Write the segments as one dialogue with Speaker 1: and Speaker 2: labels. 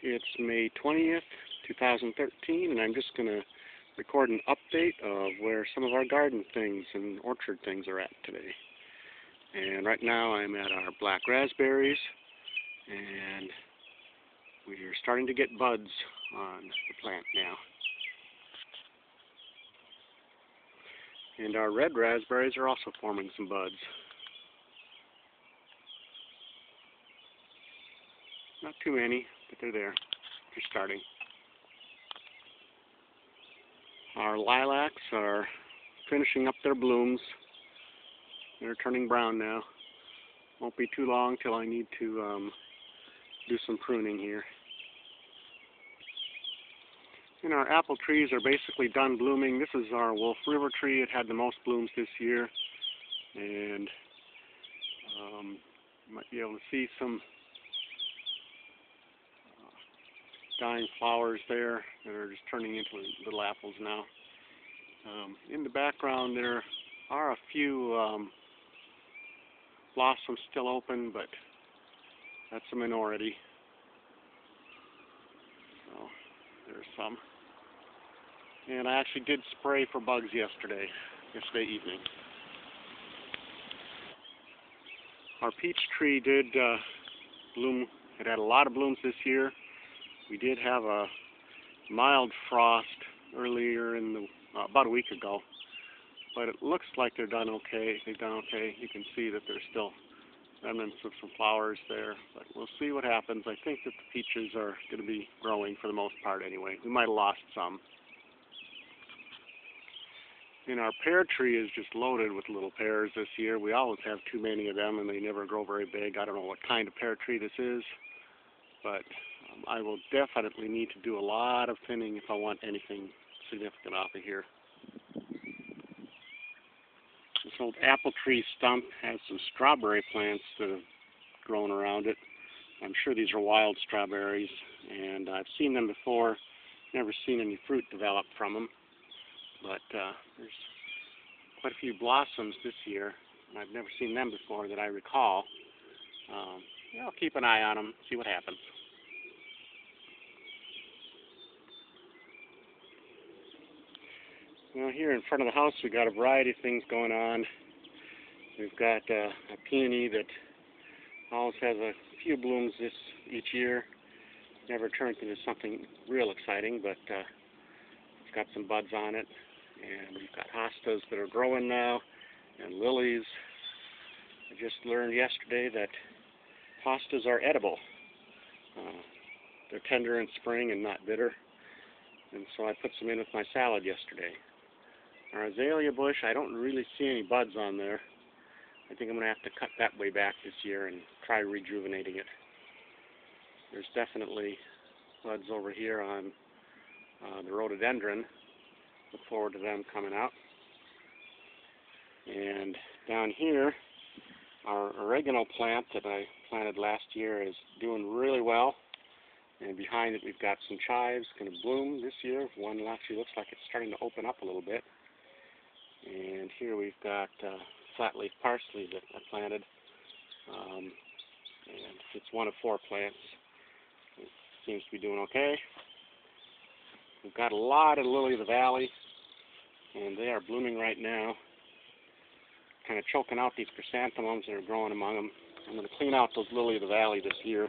Speaker 1: It's May 20th, 2013, and I'm just going to record an update of where some of our garden things and orchard things are at today. And right now I'm at our black raspberries, and we are starting to get buds on the plant now. And our red raspberries are also forming some buds. Not too many, but they're there. They're starting. Our lilacs are finishing up their blooms. They're turning brown now. Won't be too long till I need to do some pruning here. And our apple trees are basically done blooming. This is our Wolf River tree. It had the most blooms this year. And you might be able to see some dying flowers there that are just turning into little apples now. In the background there are a few blossoms still open, but that's a minority. So there's some. And I actually did spray for bugs yesterday evening. Our peach tree did bloom. It had a lot of blooms this year. We did have a mild frost earlier in the about a week ago, but it looks like they're done okay. They've done okay. You can see that there's still remnants of some flowers there, but we'll see what happens. I think that the peaches are going to be growing for the most part anyway. We might have lost some. And our pear tree is just loaded with little pears this year. We always have too many of them, and they never grow very big. I don't know what kind of pear tree this is, but I will definitely need to do a lot of thinning if I want anything significant off of here. This old apple tree stump has some strawberry plants that have grown around it. I'm sure these are wild strawberries, and I've seen them before. Never seen any fruit develop from them, but there's quite a few blossoms this year, and I've never seen them before that I recall. I'll keep an eye on them, see what happens. Well, here in front of the house we've got a variety of things going on. We've got a peony that always has a few blooms each year. Never turns into something real exciting, but it's got some buds on it. And we've got hostas that are growing now, and lilies. I just learned yesterday that hostas are edible. They're tender in spring and not bitter. And so I put some in with my salad yesterday. Our azalea bush, I don't really see any buds on there. I think I'm going to have to cut that way back this year and try rejuvenating it. There's definitely buds over here on the rhododendron. Look forward to them coming out. And down here, our oregano plant that I planted last year is doing really well. And behind it we've got some chives going to bloom this year. One actually looks like it's starting to open up a little bit. And here we've got flat-leaf parsley that I planted. And it's one of 4 plants. It seems to be doing okay. We've got a lot of lily of the valley, and they are blooming right now. Kind of choking out these chrysanthemums that are growing among them. I'm going to clean out those lily of the valley this year.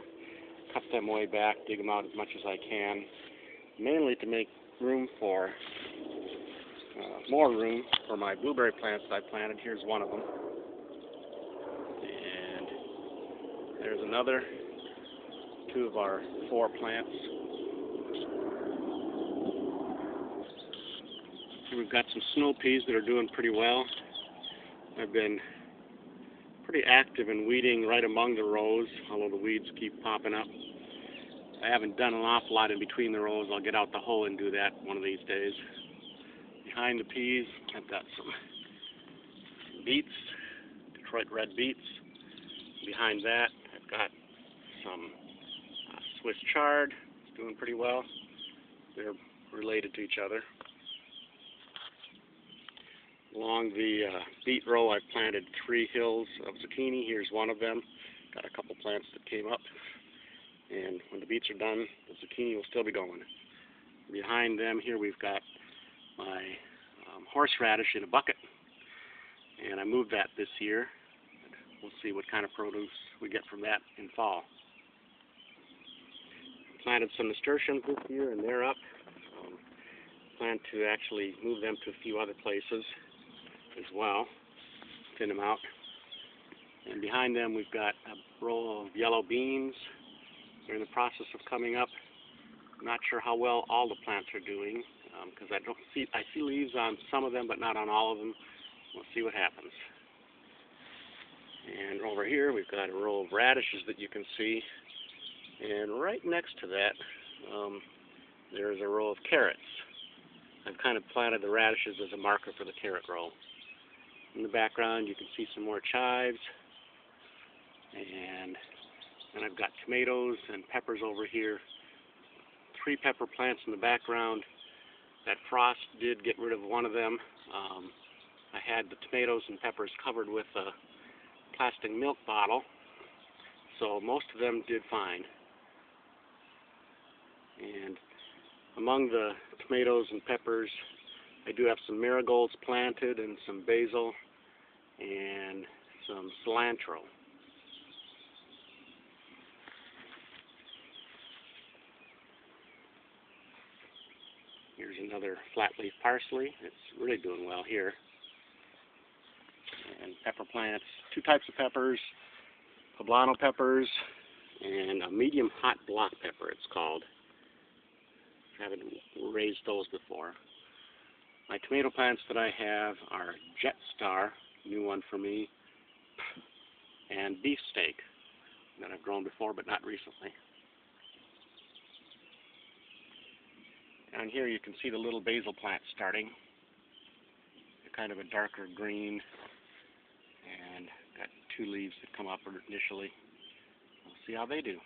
Speaker 1: Cut them way back, dig them out as much as I can, mainly to make room for more room for my blueberry plants that I planted. Here's one of them, and there's another 2 of our 4 plants. Here we've got some snow peas that are doing pretty well. I've been pretty active in weeding right among the rows, although the weeds keep popping up. I haven't done an awful lot in between the rows. I'll get out the hoe and do that one of these days. Behind the peas, I've got some beets, Detroit red beets. Behind that, I've got some Swiss chard. It's doing pretty well. They're related to each other. Along the beet row, I've planted 3 hills of zucchini. Here's one of them. Got a couple plants that came up. And when the beets are done, the zucchini will still be going. Behind them here we've got my horseradish in a bucket. And I moved that this year. We'll see what kind of produce we get from that in fall. Planted some nasturtiums this year, and they're up. Plan to actually move them to a few other places as well, thin them out. And behind them we've got a row of yellow beans. They're in the process of coming up. I'm not sure how well all the plants are doing because I see leaves on some of them but not on all of them. We'll see what happens. And over here we've got a row of radishes that you can see, and right next to that there's a row of carrots. I've kind of planted the radishes as a marker for the carrot row. In the background you can see some more chives, and then I've got tomatoes and peppers over here. 3 pepper plants in the background. That frost did get rid of one of them. I had the tomatoes and peppers covered with a plastic milk bottle, so most of them did fine. And among the tomatoes and peppers, I do have some marigolds planted and some basil and some cilantro. Here's another flat leaf parsley. It's really doing well here. And pepper plants, 2 types of peppers, poblano peppers, and a medium hot block pepper it's called. I haven't raised those before. My tomato plants that I have are Jet Star, new one for me, and Beefsteak that I've grown before but not recently. Down here you can see the little basil plants starting. They're kind of a darker green and got 2 leaves that come up initially. We'll see how they do.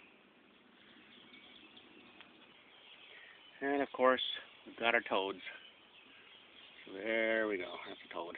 Speaker 1: And of course, we've got our toads. So there we go, that's a toad.